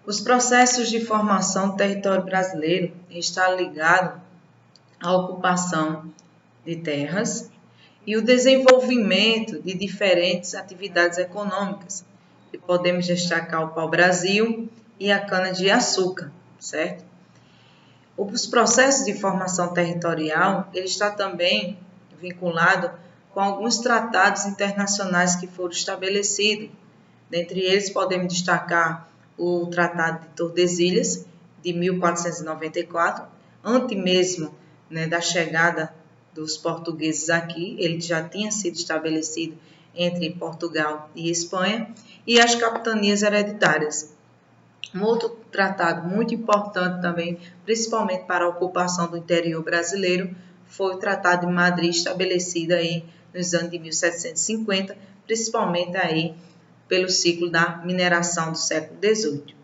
Os processos de formação do território brasileiro estão ligados à ocupação de terras e o desenvolvimento de diferentes atividades econômicas, que podemos destacar o pau-brasil e a cana-de-açúcar, certo? Os processos de formação territorial, ele está também vinculado com alguns tratados internacionais que foram estabelecidos. Dentre eles, podemos destacar o Tratado de Tordesilhas, de 1494, antes mesmo da chegada dos portugueses aqui, ele já tinha sido estabelecido entre Portugal e Espanha, e as capitanias hereditárias. Um outro tratado muito importante também, principalmente para a ocupação do interior brasileiro, foi o Tratado de Madrid, estabelecido aí nos anos de 1750, principalmente aí pelo ciclo da mineração do século XVIII.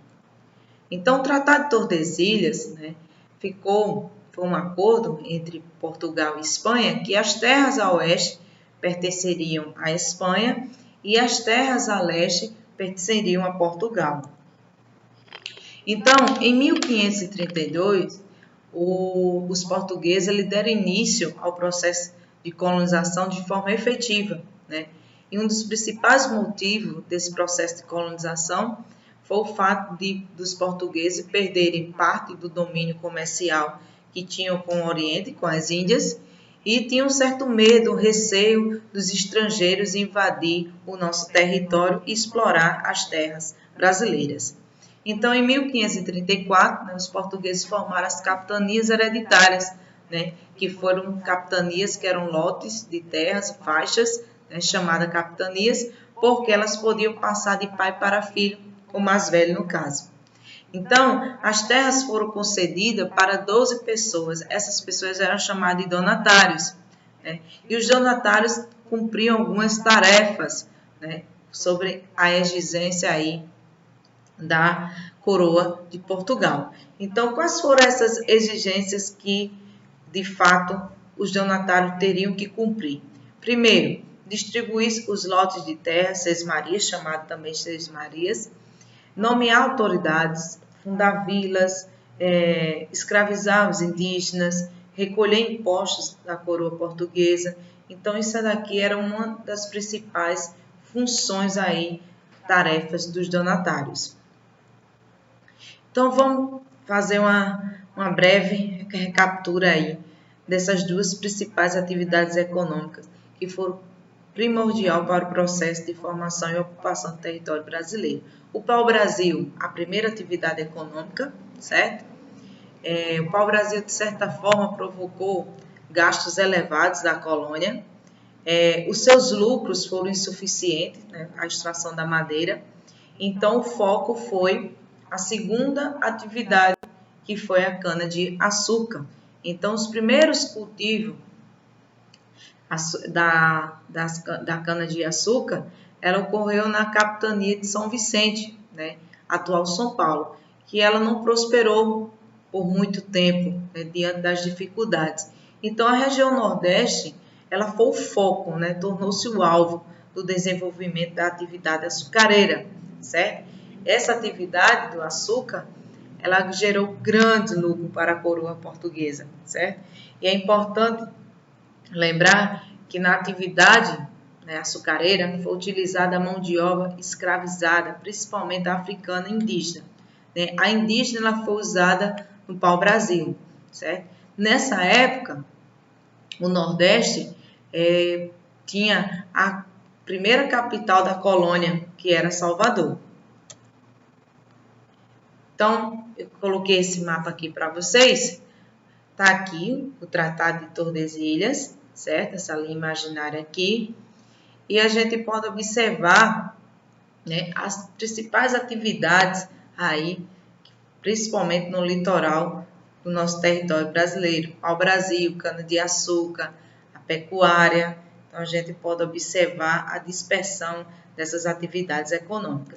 Então, o Tratado de Tordesilhas, foi um acordo entre Portugal e Espanha que as terras a oeste pertenceriam à Espanha e as terras a leste pertenceriam a Portugal. Então, em 1532, os portugueses deram início ao processo de colonização de forma efetiva, E um dos principais motivos desse processo de colonização foi o fato dos portugueses perderem parte do domínio comercial que tinham com o Oriente, com as Índias, e tinham um certo medo, receio dos estrangeiros invadir o nosso território e explorar as terras brasileiras. Então, em 1534, os portugueses formaram as capitanias hereditárias, que foram capitanias que eram lotes de terras, faixas, chamadas capitanias, porque elas podiam passar de pai para filho, o mais velho no caso. Então, as terras foram concedidas para 12 pessoas. Essas pessoas eram chamadas de donatários. E os donatários cumpriam algumas tarefas sobre a exigência aí da coroa de Portugal. Então, quais foram essas exigências que, de fato, os donatários teriam que cumprir? Primeiro, distribuir os lotes de terra, sesmarias, chamado também sesmarias, nomear autoridades, fundar vilas, escravizar os indígenas, recolher impostos da coroa portuguesa. Então, isso daqui era uma das principais funções aí, tarefas dos donatários. Então, vamos fazer uma breve recaptura aí dessas duas principais atividades econômicas que foram primordial para o processo de formação e ocupação do território brasileiro. O pau-brasil, a primeira atividade econômica, certo? O pau-brasil, de certa forma, provocou gastos elevados da colônia. Os seus lucros foram insuficientes, a extração da madeira. Então, o foco foi a segunda atividade, que foi a cana-de-açúcar. Então, os primeiros cultivos da cana-de-açúcar, ela ocorreu na capitania de São Vicente, atual São Paulo, que ela não prosperou por muito tempo, diante das dificuldades. Então, a região Nordeste, ela foi o foco, tornou-se o alvo do desenvolvimento da atividade açucareira, certo? Essa atividade do açúcar, ela gerou grande lucro para a coroa portuguesa, certo? E é importante lembrar que na atividade açucareira foi utilizada a mão de obra escravizada, principalmente a africana e indígena. A indígena ela foi usada no pau-brasil, certo? Nessa época, o Nordeste tinha a primeira capital da colônia, que era Salvador. Então, eu coloquei esse mapa aqui para vocês. Está aqui o Tratado de Tordesilhas, certo? Essa linha imaginária aqui. E a gente pode observar as principais atividades aí, principalmente no litoral do nosso território brasileiro. Pau-brasil, cana-de-açúcar, a pecuária. Então, a gente pode observar a dispersão dessas atividades econômicas.